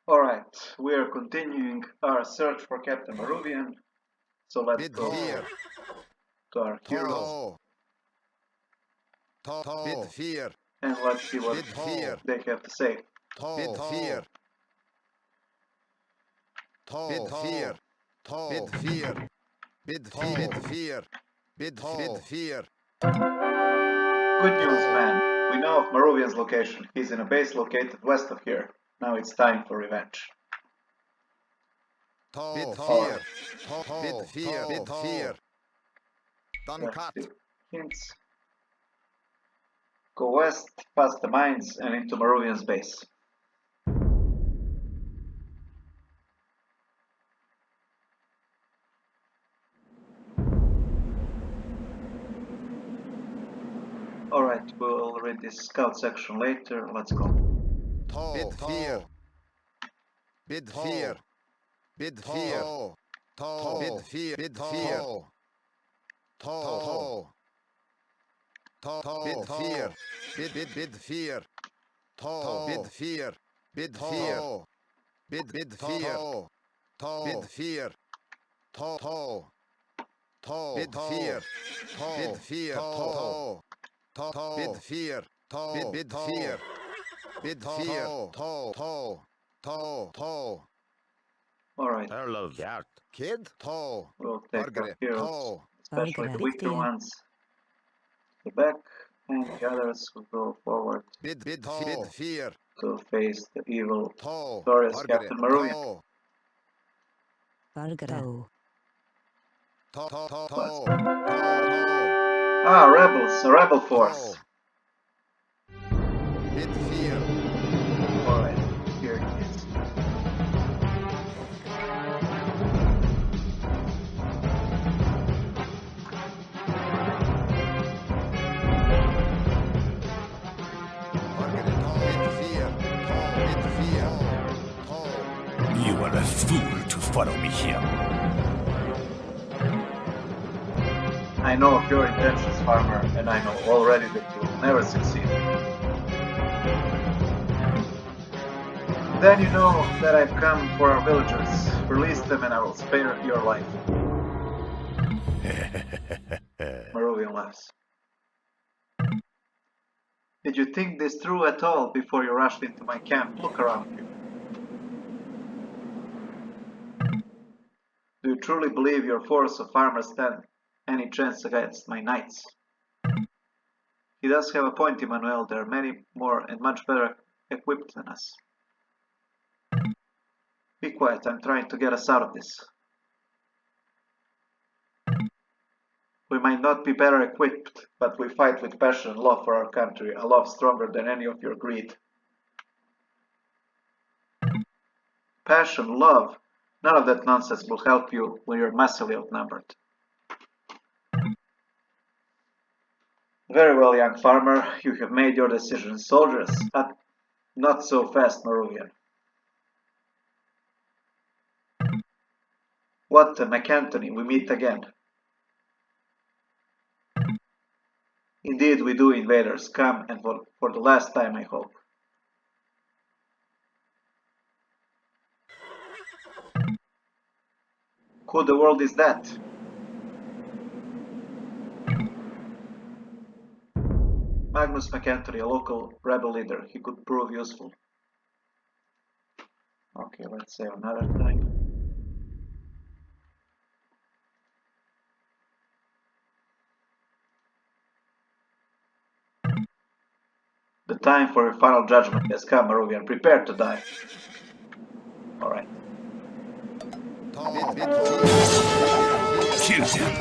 Alright, we are continuing our search for Captain Maruvian, so let's go to our heroes and let's see what they have to say. Good news, man. We know of Maruvian's location. He's in a base located west of here. Now it's time for revenge. Hints. Go west, past the mines, and into Maruvian's base. Alright, we'll read this scout section later. Let's go. Alright. Hello, that kid. We'll take our heroes, especially the weaker ones, to the back, and the others will go forward to face the evil, glorious Captain Maruvian. Ah, rebels, a rebel force. Alright, here it is. You are a fool to follow me here. I know of your intentions, farmer, and I know already that you will never succeed. Then you know that I've come for our villagers. Release them and I will spare your life. Maruvian laughs. Did you think this through at all before you rushed into my camp? Look around you. Do you truly believe your force of farmers stand any chance against my knights? He does have a point, Emmanuel. There are many more and much better equipped than us. Be quiet, I'm trying to get us out of this. We might not be better equipped, but we fight with passion and love for our country, a love stronger than any of your greed. Passion, love, none of that nonsense will help you when you're massively outnumbered. Very well, young farmer, you have made your decision. Soldiers, not so fast, Maruvian. What, McAntony, we meet again. Indeed we do, invaders. Come, and for the last time, I hope. Who the world is that? Magnus McAntony, a local rebel leader. He could prove useful. Okay, let's save another time. The time for your final judgment has come, Maruvian. Prepare to die. Alright. Kill them.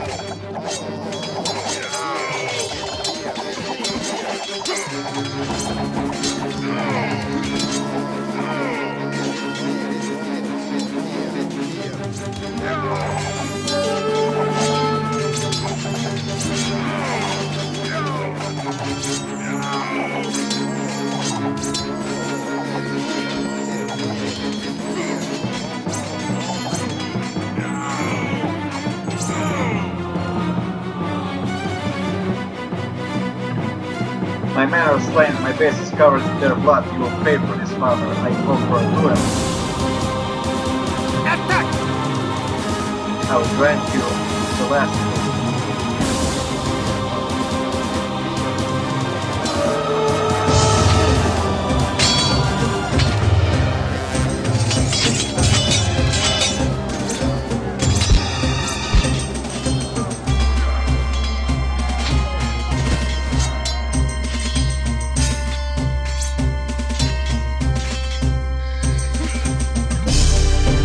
My men are slain, my base is covered in their blood. You will pay for this, farmer. I call for a duel. I will grant you the last hope.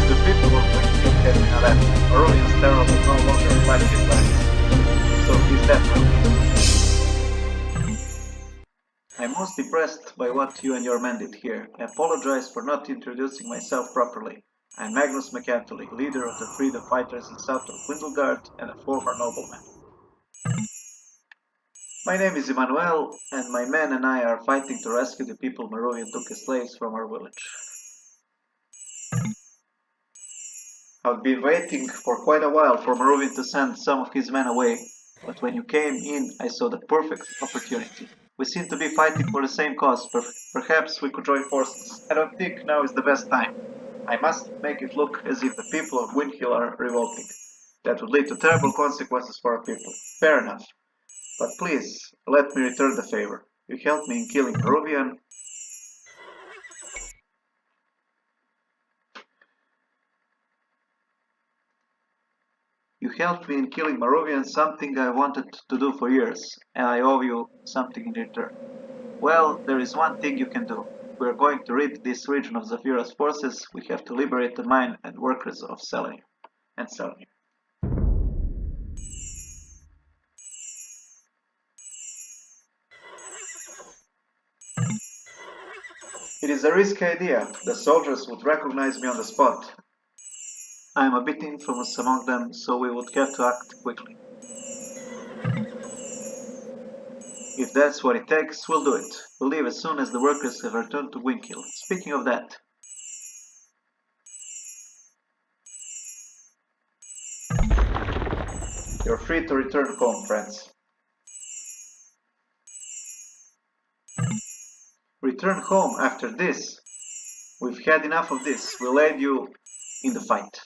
The people of Gwynhill have been arrested. Maruvian's terror will no longer flash his lights. So he's dead now. I'm most impressed by what you and your men did here. I apologize for not introducing myself properly. I'm Magnus McAntally, leader of the freedom fighters in south of Gwyndelgard and a former nobleman. My name is Emmanuel, and my men and I are fighting to rescue the people Maruvian took as slaves from our village. I've been waiting for quite a while for Maruvian to send some of his men away, but when you came in I saw the perfect opportunity. We seem to be fighting for the same cause, perhaps we could join forces. I don't think now is the best time. I must make it look as if the people of Gwynhill are revolting. That would lead to terrible consequences for our people. Fair enough. But please, let me return the favor. You helped me in killing Maruvian. You helped me in killing Maruvian, something I wanted to do for years, and I owe you something in return. Well, there is one thing you can do. If we are going to rid this region of Zafira's forces, we have to liberate the mine and workers of Selenir. It is a risky idea. The soldiers would recognize me on the spot. I am a bit infamous among them, so we would have to act quickly. If that's what it takes, we'll do it. We'll leave as soon as the workers have returned to Gwynhill. Speaking of that, you're free to return home, friends. Return home after this. We've had enough of this. We'll aid you in the fight.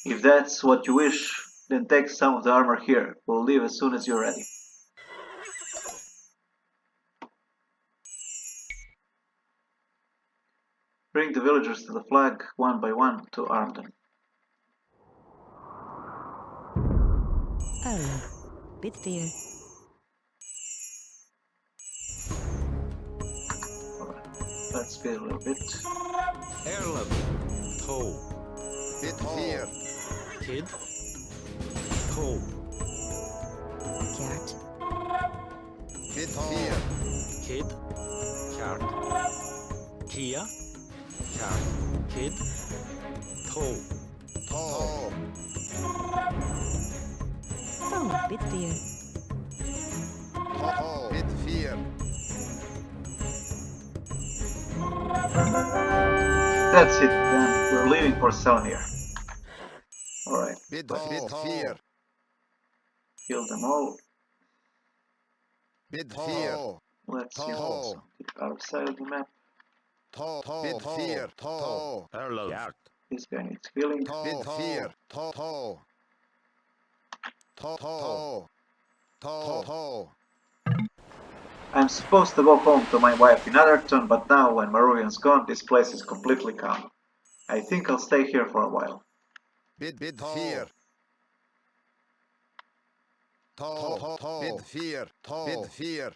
If that's what you wish, then take some of the armor here. We'll leave as soon as you're ready. Bring the villagers to the flag one by one to arm them. Oh, bit fear. Alright, let's speed a little bit. Erlem. Toe. Bit fear. Kid. Toe. Kjart. Bit fear. Kid. Kjart. Tia. Kjart. Kid. Toe. Toe. Oh, bit fear. Toe. Bit fear. That's it, then. We're leaving for Selenir. Alright. Bit fear. Kill them all. Bit fear. Let's see also the other side of the map. Bit fear. Toe. Erlem. This guy needs healing. Bit fear. Toe. Toe. Toe. I'm supposed to go home to my wife in Atherton, but now when Maruvian's gone, this place is completely calm. I think I'll stay here for a while. Bit fear. Toe. Bit fear. Bit fear.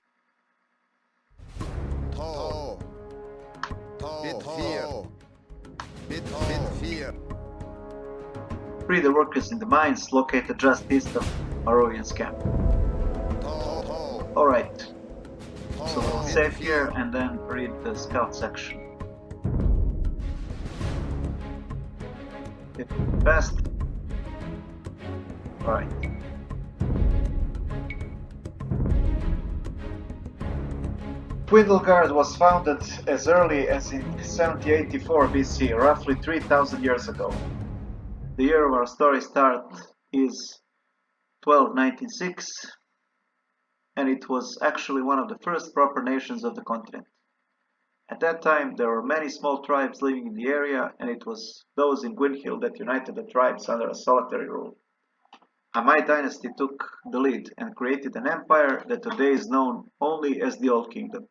Toe. Bit fear. Bit fear. Free the workers in the mines located just east of Maruvian's camp. Alright. So we'll save here and then read the scout section. Bit fast. Alright. Gwyndelgard was founded as early as in 7084 BC, roughly 3000 years ago. The year of our story start is 1296, and it was actually one of the first proper nations of the continent. At that time, there were many small tribes living in the area, and it was those in Gwynhill that united the tribes under a solitary rule. A Mai dynasty took the lead and created an empire that today is known only as the Old Kingdom.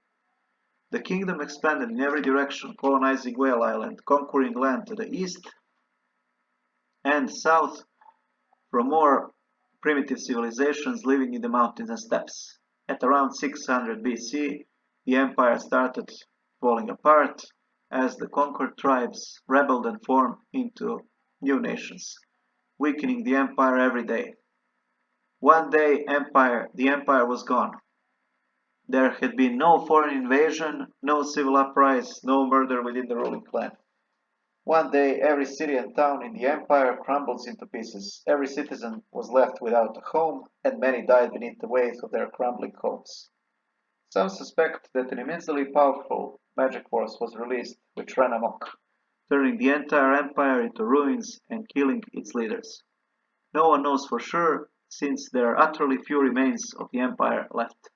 The kingdom expanded in every direction, colonizing Whale Island, conquering land to the east and south from more primitive civilizations living in the mountains and steppes. At around 600 BC, the empire started falling apart as the conquered tribes rebelled and formed into new nations, weakening the empire every day. One day the empire was gone. There had been no foreign invasion, no civil uprising, no murder within the ruling clan. One day every city and town in the empire crumbled into pieces. Every citizen was left without a home, and many died beneath the weight of their crumbling homes. Some suspect that an immensely powerful magic force was released, which ran amok, turning the entire empire into ruins and killing its leaders. No one knows for sure, since there are utterly few remains of the empire left.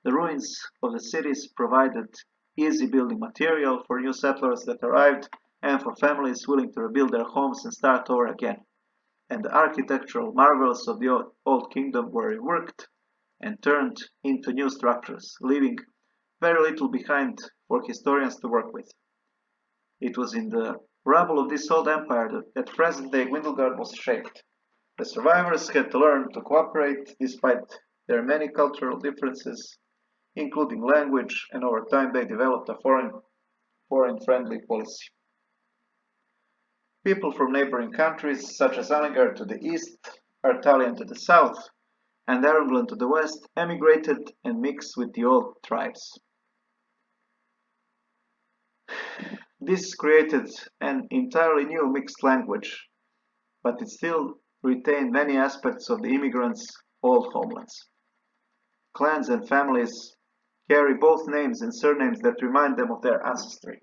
The ruins of the cities provided easy building material for new settlers that arrived and for families willing to rebuild their homes and start over again. And the architectural marvels of the Old Kingdom were reworked and turned into new structures, leaving very little behind for historians to work with. It was in the rubble of this old empire that present-day Gwyndelgard was shaped. The survivors had to learn to cooperate despite their many cultural differences, including language, and over time they developed a foreign-friendly policy. People from neighboring countries, such as Alengard to the east, Artalian to the south, and Arunglan to the west, emigrated and mixed with the old tribes. This created an entirely new mixed language, but it still retained many aspects of the immigrants' old homelands. Clans and families carry both names and surnames that remind them of their ancestry.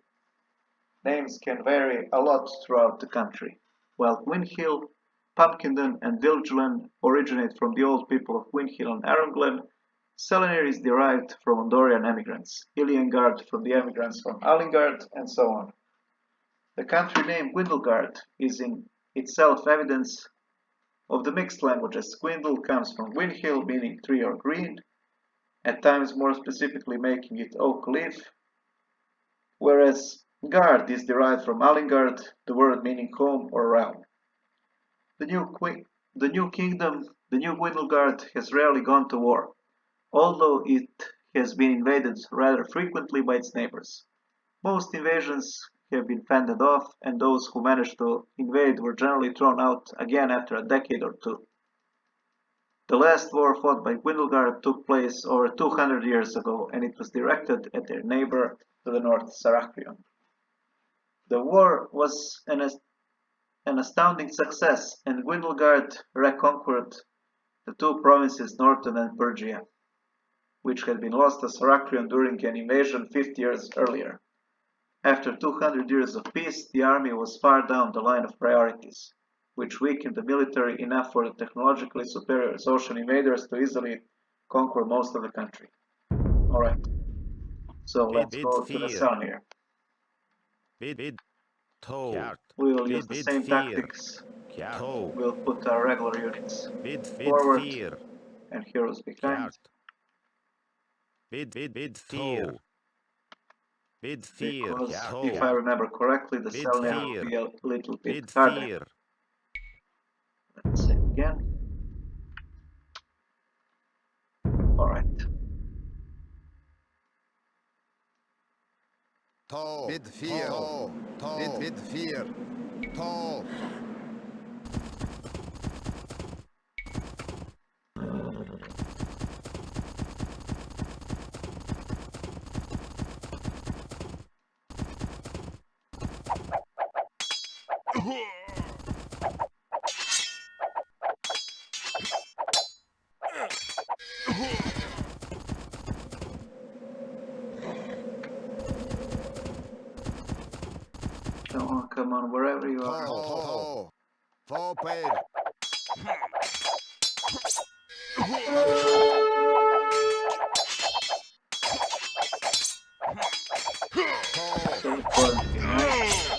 Names can vary a lot throughout the country. While Gwynhill, Pumpkindon, and Dilgelan originate from the old people of Gwynhill and Arunglan, Selenir is derived from Andorian emigrants, Iliengard from the emigrants from Alengard, and so on. The country name Gwyndelgard is in itself evidence of the mixed languages. Gwindel comes from Gwynhill, meaning tree or green, at times more specifically making it oak leaf, whereas Gard is derived from Alengard, the word meaning home or realm. The new kingdom, the new Gwyndelgard, has rarely gone to war, although it has been invaded rather frequently by its neighbors. Most invasions have been fended off, and those who managed to invade were generally thrown out again after a decade or two. The last war fought by Gwyndelgard took place over 200 years ago, and it was directed at their neighbor to the north, Saracrion. The war was an astounding success, and Gwyndelgard reconquered the two provinces Norton and Pergia, which had been lost to Saracrion during an invasion 50 years earlier. After 200 years of peace, the army was far down the line of priorities, which weakened the military enough for the technologically superior Ocean invaders to easily conquer most of the country. Alright, so let's go to the Selenir. We will use the same tactics. We'll put our regular units forward and heroes behind. Because if I remember correctly, the Selenir will be a little bit harder. Let's say again. Alright. Bid fear. Bid fear. Tall. Come on, wherever you are. Fall paid. Currently nice.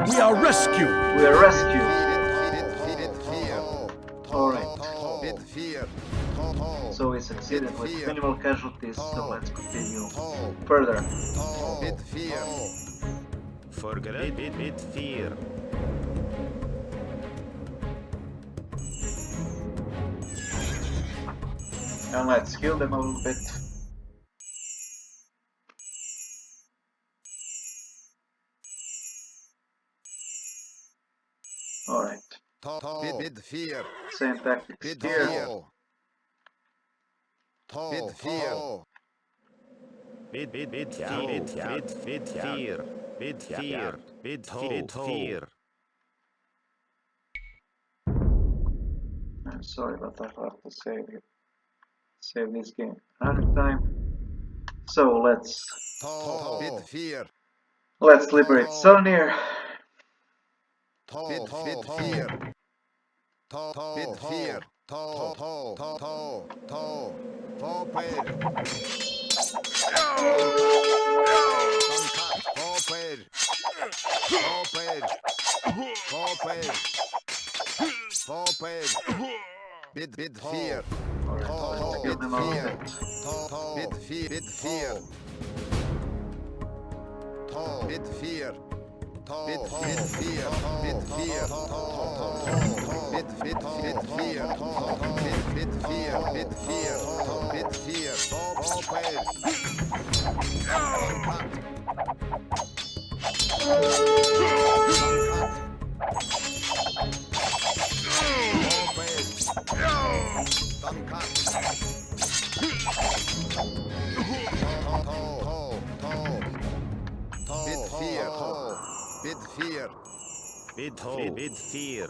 We are rescued! We are rescued! Alright. So we succeeded with minimal casualties, so let's continue further. Forget bit fear. And let's heal them a little bit. Alright. Same tactics here. Fear. I'm sorry, but I have to save this game another time. So let's liberate Selenir. Alright, let's kill them a little Bid fear.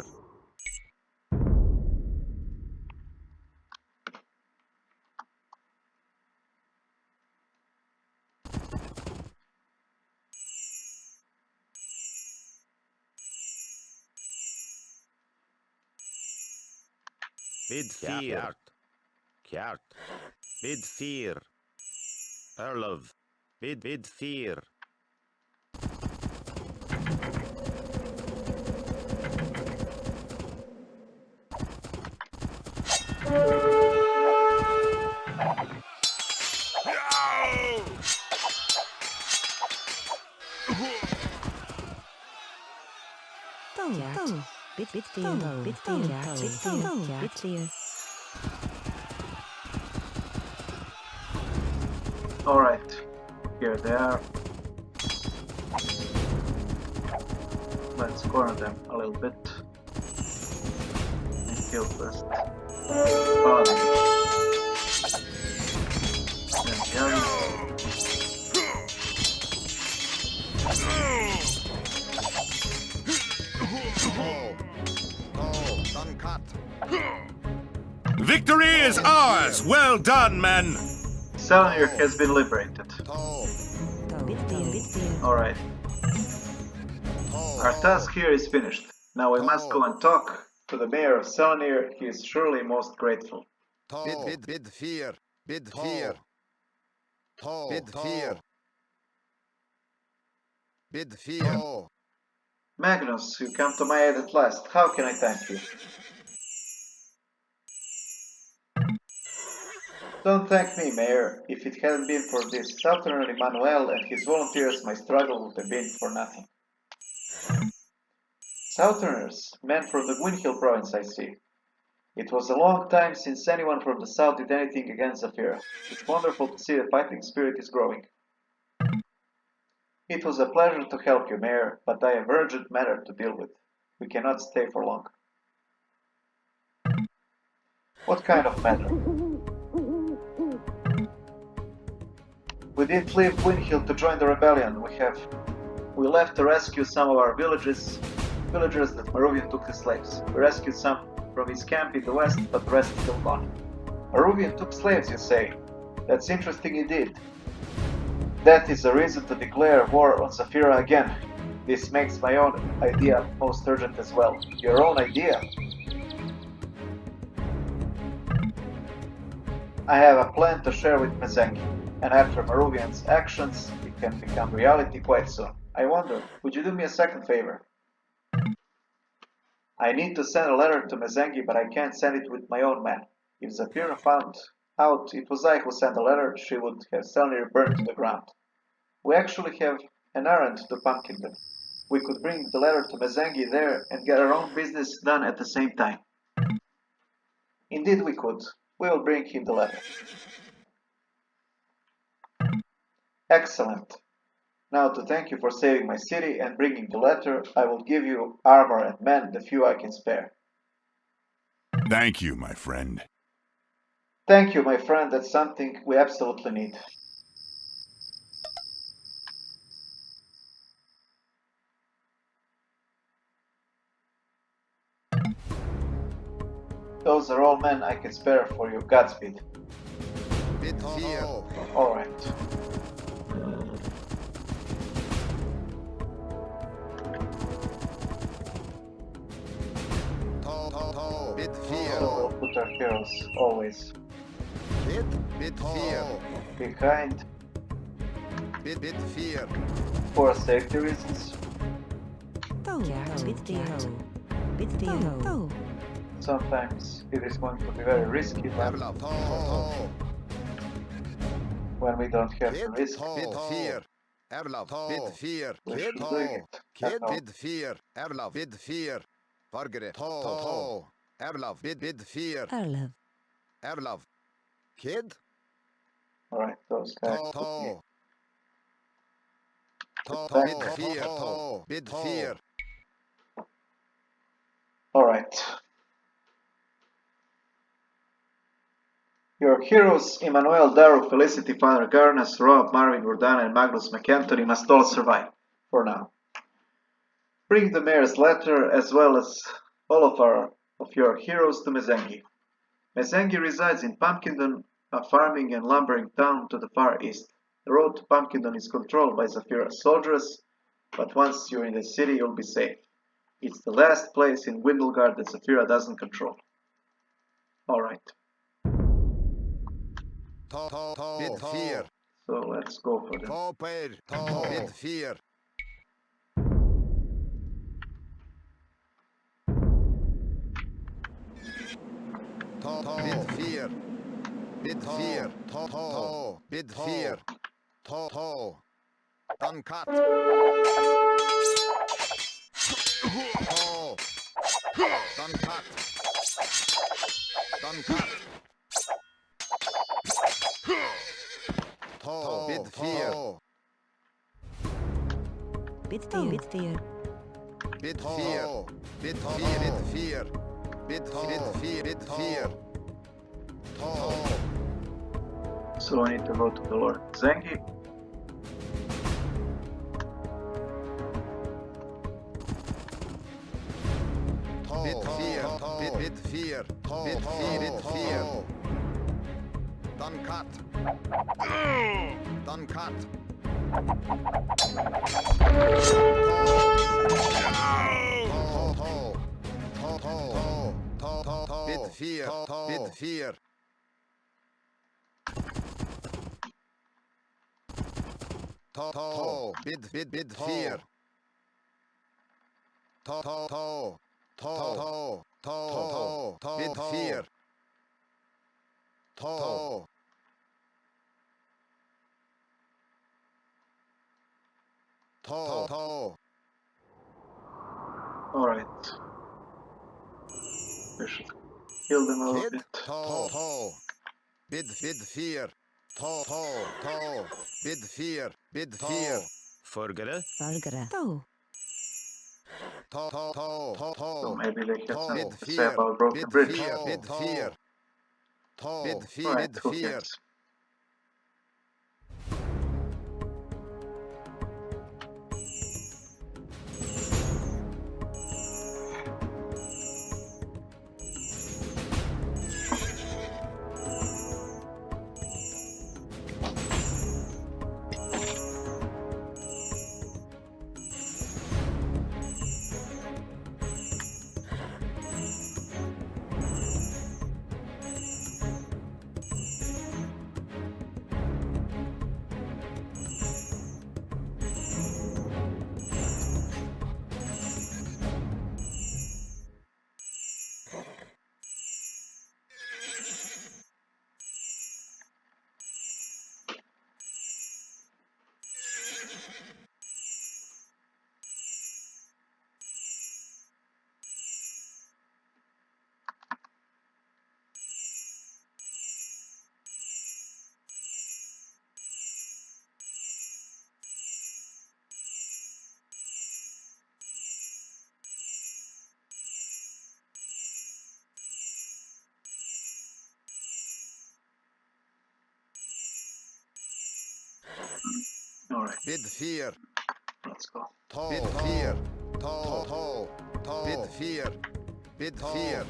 Bid fear. Kjart. Bid fear. Erlov. Bid fear. Alright, here they are. Let's corner them a little bit. And kill first. Paladin. Then the Victory is ours! Well done, men! Selenir has been liberated. Alright. Our task here is finished. Now we must go and talk to the mayor of Selenir. He is surely most grateful. Bid fear. Magnus, you come to my aid at last. How can I thank you? Don't thank me, Mayor. If it hadn't been for this Southerner Emmanuel and his volunteers, my struggle would have been for nothing. Southerners, men from the Gwynhill province, I see. It was a long time since anyone from the south did anything against Zafira. It's wonderful to see the fighting spirit is growing. It was a pleasure to help you, Mayor, but I have urgent matter to deal with. We cannot stay for long. What kind of matter? We didn't leave Gwynhill to join the rebellion. We left to rescue some of our villagers that Maruvian took as slaves. We rescued some from his camp in the west, but the rest is still gone. Maruvian took slaves, you say? That's interesting indeed. That is a reason to declare war on Zafira again. This makes my own idea most urgent as well. Your own idea? I have a plan to share with Mezangi, and after Maruvian's actions, it can become reality quite soon. I wonder, would you do me a second favor? I need to send a letter to Mezangi, but I can't send it with my own men. If Zafira found out it was I who sent the letter, she would have Selenir burned to the ground. We actually have an errand to Pumpkindom. We could bring the letter to Mezangi there and get our own business done at the same time. Indeed we could. We will bring him the letter. Excellent. Now to thank you for saving my city and bringing the letter, I will give you armor and men, the few I can spare. Thank you, my friend. Thank you, my friend. That's something we absolutely need. Those are all men I can spare for you. Godspeed. Alright. So we'll put our heroes always behind for safety reasons. Sometimes it is going to be very risky, but when we don't have to risk, we should do it. Alright, those guys. Alright. Your heroes, Emmanuel, Daru, Felicity, Father Garnas, Rob, Marvin, Gordana, and Magnus McAntony must all survive, for now. Bring the mayor's letter, as well as all of your heroes, to Mezangi. Mezangi resides in Pumpkindon, a farming and lumbering town to the far east. The road to Pumpkindon is controlled by Zafira's soldiers, but once you're in the city, you'll be safe. It's the last place in Gwyndelgard that Zafira doesn't control. Alright. So let's go for them. So I need to go to the Lord Zangi. Alright. We should kill them a little bit. Forgere. So maybe they have something to say about Broken Bridge. Right, who cares? Bid fear. Let's go. Bid fear. Bid fear. Bid fear.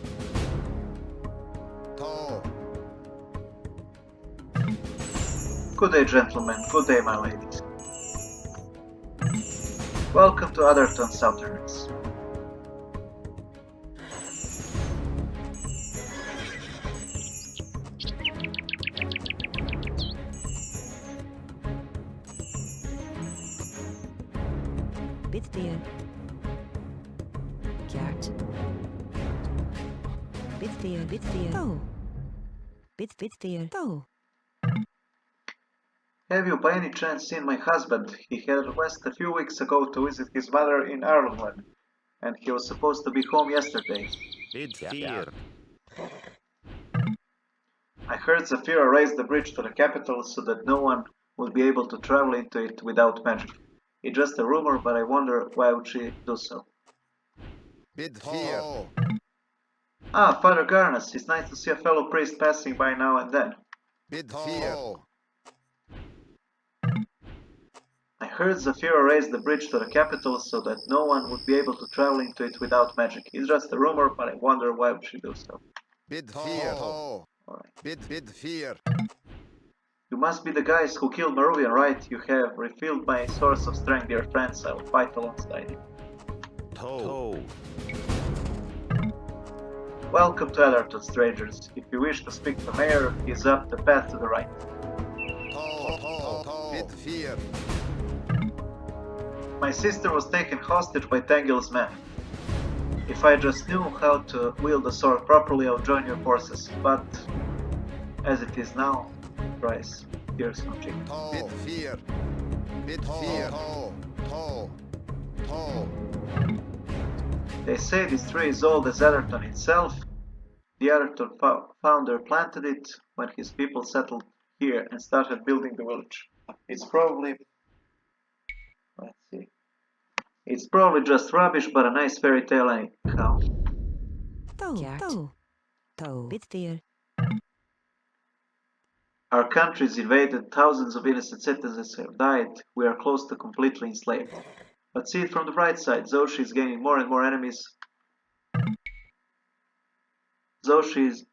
Good day, gentlemen. Good day, my ladies. Welcome to Otherton Southerners. Bitfear. Cat. Bitfear. Oh. Bitfear. Oh. Have you by any chance seen my husband? He had west a few weeks ago to visit his mother in Ireland, and he was supposed to be home yesterday. Bid fear. I heard Zafira raise the bridge to the capital so that no one would be able to travel into it without magic. It's just a rumor, but I wonder why would she do so. Bid fear. Ah, Father Garnas, it's nice to see a fellow priest passing by now and then. Bid fear. I heard Zafira raise the bridge to the capital so that no one would be able to travel into it without magic. It's just a rumor, but I wonder why would she do so. Bid fear. Alright. Bid fear. You must be the guys who killed Maruvian, right? You have refilled my source of strength, dear friends. I will fight alongside you. Welcome to Otherton, strangers. If you wish to speak to the mayor, he is up the path to the right. Bid fear. My sister was taken hostage by Tangil's men. If I just knew how to wield the sword properly, I would join your forces. But as it is now, Bryce, here's no chicken. Bid fear. Bid fear. They say this tree is old as Otherton itself. The Otherton founder planted it when his people settled here and started building the village. It's probably... let's see. It's probably just rubbish, but a nice fairy tale anyhow. Bitfear. Our country is invaded, thousands of innocent citizens have died, we are close to completely enslaved. But see it from the bright side, Zoshi is gaining more and more enemies. Zoshi is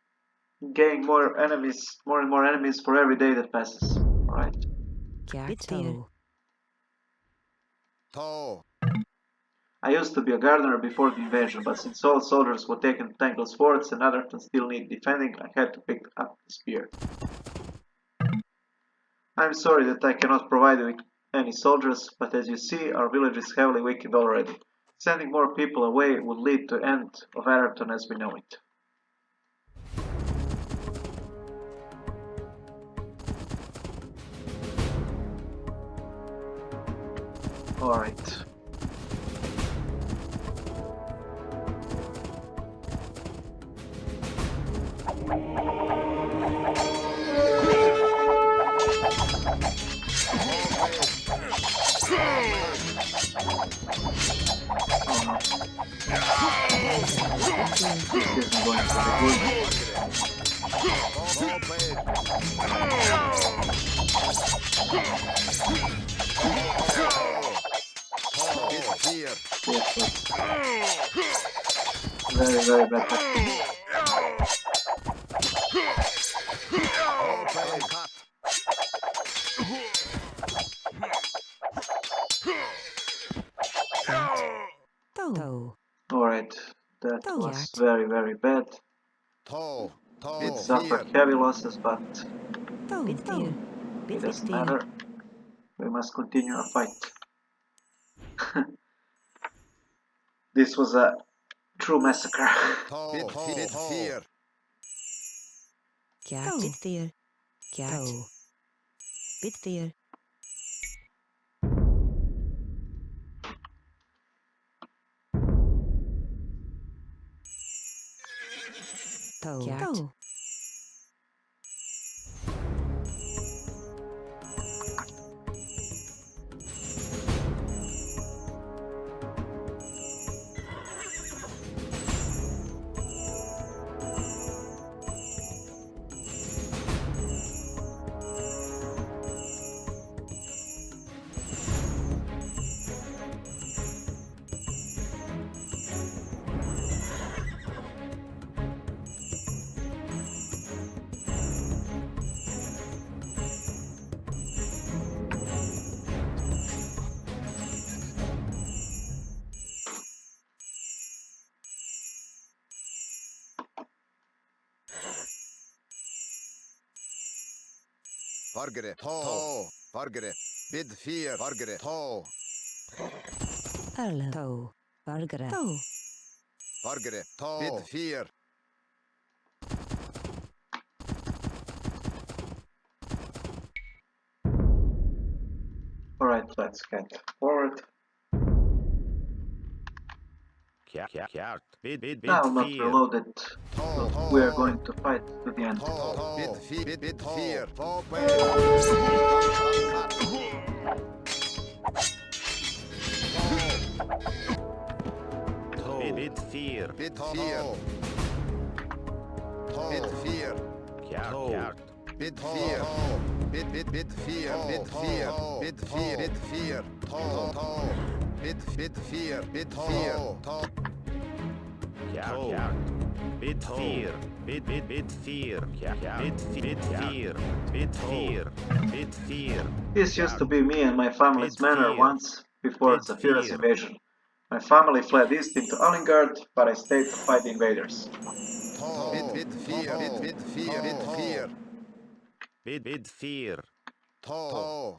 gaining more and more enemies for every day that passes. Alright. Bitfear. I used to be a gardener before the invasion, but since all soldiers were taken to Tangle's forts and Otherton still need defending, I had to pick up the spear. I'm sorry that I cannot provide you with any soldiers, but as you see, our village is heavily weakened already. Sending more people away would lead to the end of Otherton as we know it. Alright. This isn't going to be good. Very, very bad tactic. Alright, that was very, very bad. It suffered heavy losses, but it doesn't matter. We must continue our fight. This was a true massacre. Bitfear. Bitfear. Cat. Fargere. To. Fargere. Bid 4. Fargere. To. Erle. To. Vargere. To. Fargere. To. Bid 4. Alright, let's get forward. Now not reloaded. So we are going to fight to the end. Bid 4. Bid 4. Bid 4. Bid 4. Bid 4. Bid 4. Bid 4. Bid 4. Bid 4. Bid 4. Bid 4. Bid 4. Bid 4. Bid 4. Bid 4. Bid 4. This used to be me and my family's manor once before Bid Zafira's fear. invasion. My family fled east into Alingard, but I stayed to fight the invaders. Bid 4. Bid 4. Bid 4. Bid 4. To.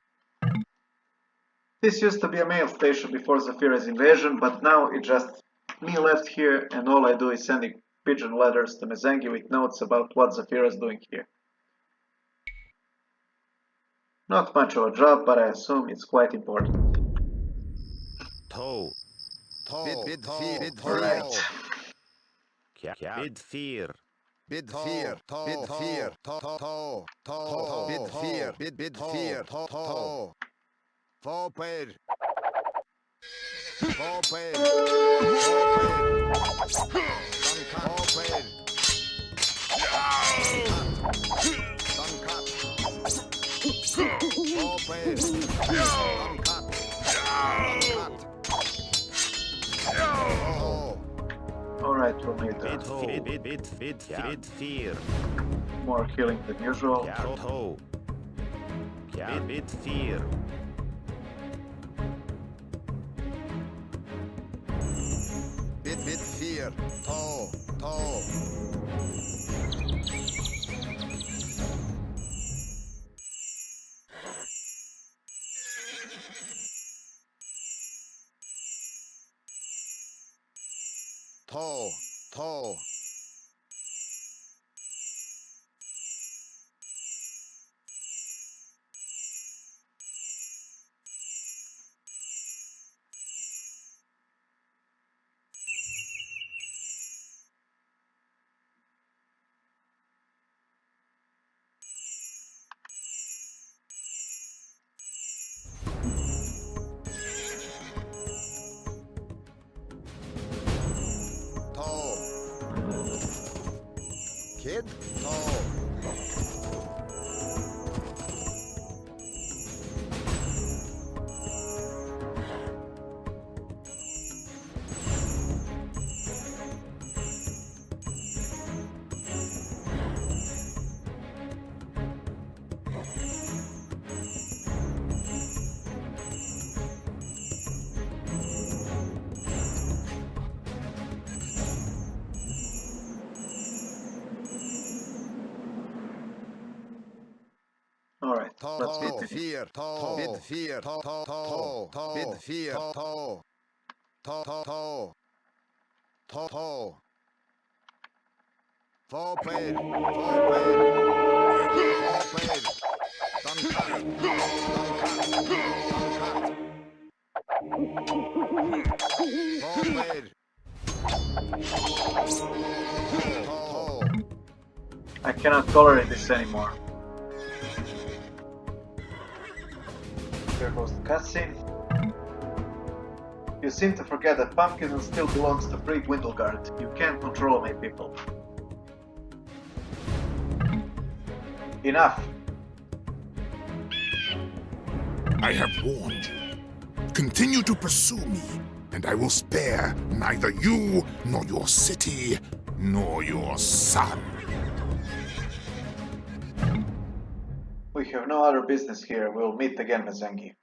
This used to be a mail station before Zafira's invasion, but now it's just me left here, and all I do is sending pigeon letters to Mezangi with notes about what Zafira's doing here. Not much of a job, but I assume it's quite important. To. Bid 4. Bid 4. Alright. Bid 4. Bid 4. Bid 4. Bid 4. Bid 4. Forward. Forward. Forward. Alright, we'll need Bid 4. more healing than usual. To. Bid 4. Bid 4. To. To. Kid? Alright, let's Bid continue. 4. Bid 4. Bid 4. Forward. I cannot tolerate this anymore. Here goes the cutscene. You seem to forget that Pumpkin still belongs to free Gwyndelgard. You can't control my people. Enough! I have warned you. Continue to pursue me, and I will spare neither you, nor your city, nor your son. We have no other business here. We'll meet again, Mezangi.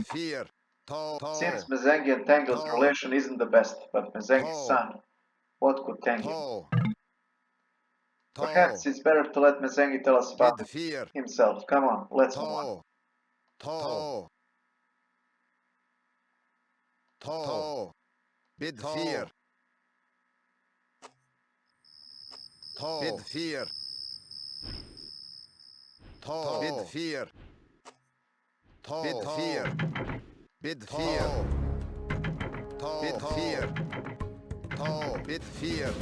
fear. Seems Mezangi and Tangle's relation isn't the best, but Mezangi's son, what could Tangle? Perhaps it's better to let Mezangi tell us about it himself. Come on, let's move on. Bid fear. Bid fear. Bid fear. Bid fear. Bid fear. Bid fear. Bid fear.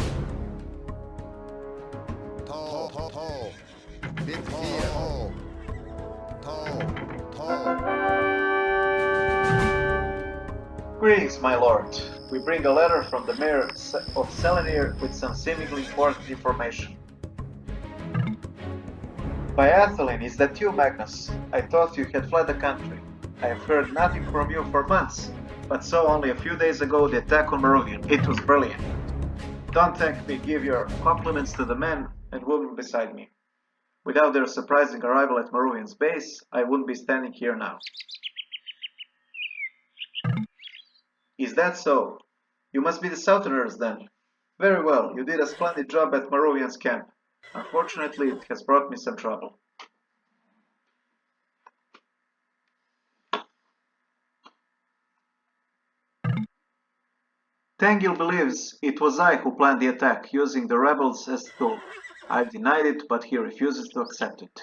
Bid fear. Greetings, my lord. We bring a letter from the mayor of Selenir with some seemingly important information. By Atheline, is that you, Magnus? I thought you had fled the country. I have heard nothing from you for months, but saw only a few days ago the attack on Maruvian. It was brilliant. Don't thank me, give your compliments to the men and women beside me. Without their surprising arrival at Maruvian's base, I wouldn't be standing here now. Is that so? You must be the Southerners then. Very well, you did a splendid job at Maruvian's camp. Unfortunately, it has brought me some trouble. Tangil believes it was I who planned the attack, using the rebels as a tool. I've denied it, but he refuses to accept it.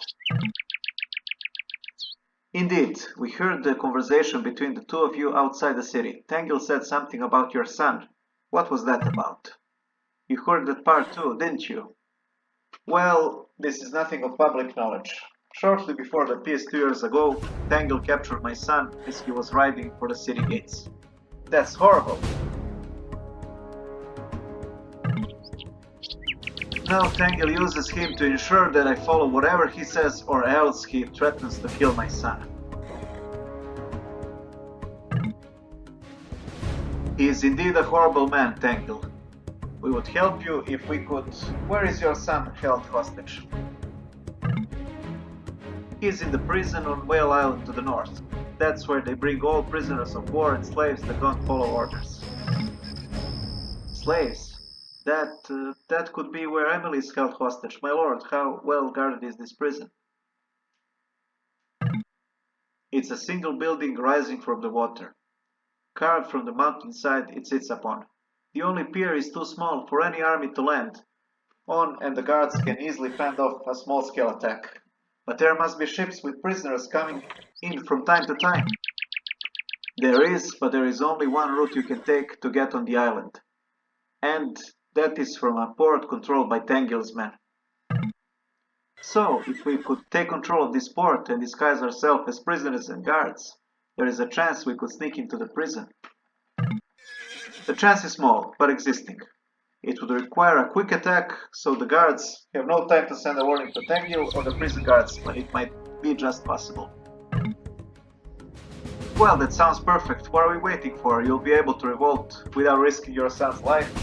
Indeed, we heard the conversation between the two of you outside the city. Tangil said something about your son. What was that about? You heard that part too, didn't you? Well, this is nothing of public knowledge. Shortly before the peace 2 years ago, Tangil captured my son as he was riding for the city gates. That's horrible. Now Tangil uses him to ensure that I follow whatever he says, or else he threatens to kill my son. He is indeed a horrible man, Tangil. We would help you if we could. Where is your son held hostage? He is in the prison on Whale Island to the north. That's where they bring all prisoners of war and slaves that don't follow orders. Slaves? That could be where Emily is held hostage. My lord, how well guarded is this prison? It's a single building rising from the water. Carved from the mountainside it sits upon. The only pier is too small for any army to land on, and the guards can easily fend off a small-scale attack. But there must be ships with prisoners coming in from time to time. There is, but there is only one route you can take to get on the island. And that is from a port controlled by Tangil's men. So, if we could take control of this port and disguise ourselves as prisoners and guards, there is a chance we could sneak into the prison. The chance is small, but existing. It would require a quick attack, so the guards have no time to send a warning to Tangil or the prison guards, but it might be just possible. Well, that sounds perfect. What are we waiting for? You'll be able to revolt without risking your son's life,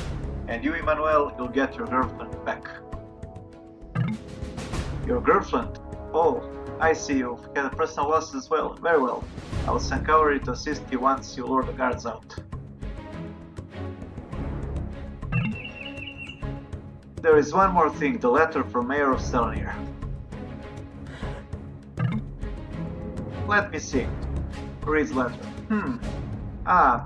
and you, Emmanuel, you'll get your girlfriend back. Your girlfriend? Oh, I see you've had a personal loss as well. Very well. I will send cavalry to assist you once you lure the guards out. There is one more thing, the letter from Mayor of Selenir. Let me see. Reads letter.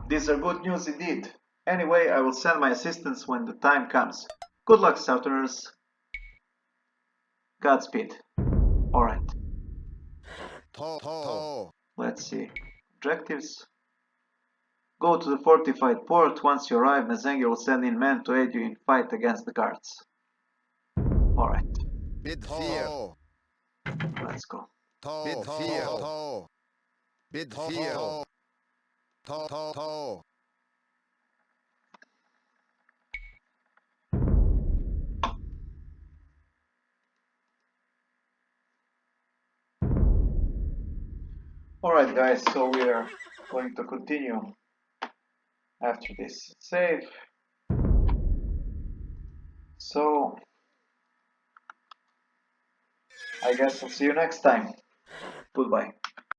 These are good news indeed. Anyway, I will send my assistance when the time comes. Good luck, Southerners. Godspeed. Alright. Let's see. Objectives. Go to the fortified port. Once you arrive, Mezangi will send in men to aid you in fight against the guards. Alright. Bid fear. Let's go. Bid fear. Bid fear. Alright guys, so we are going to continue after this save. So I guess I'll see you next time. Goodbye.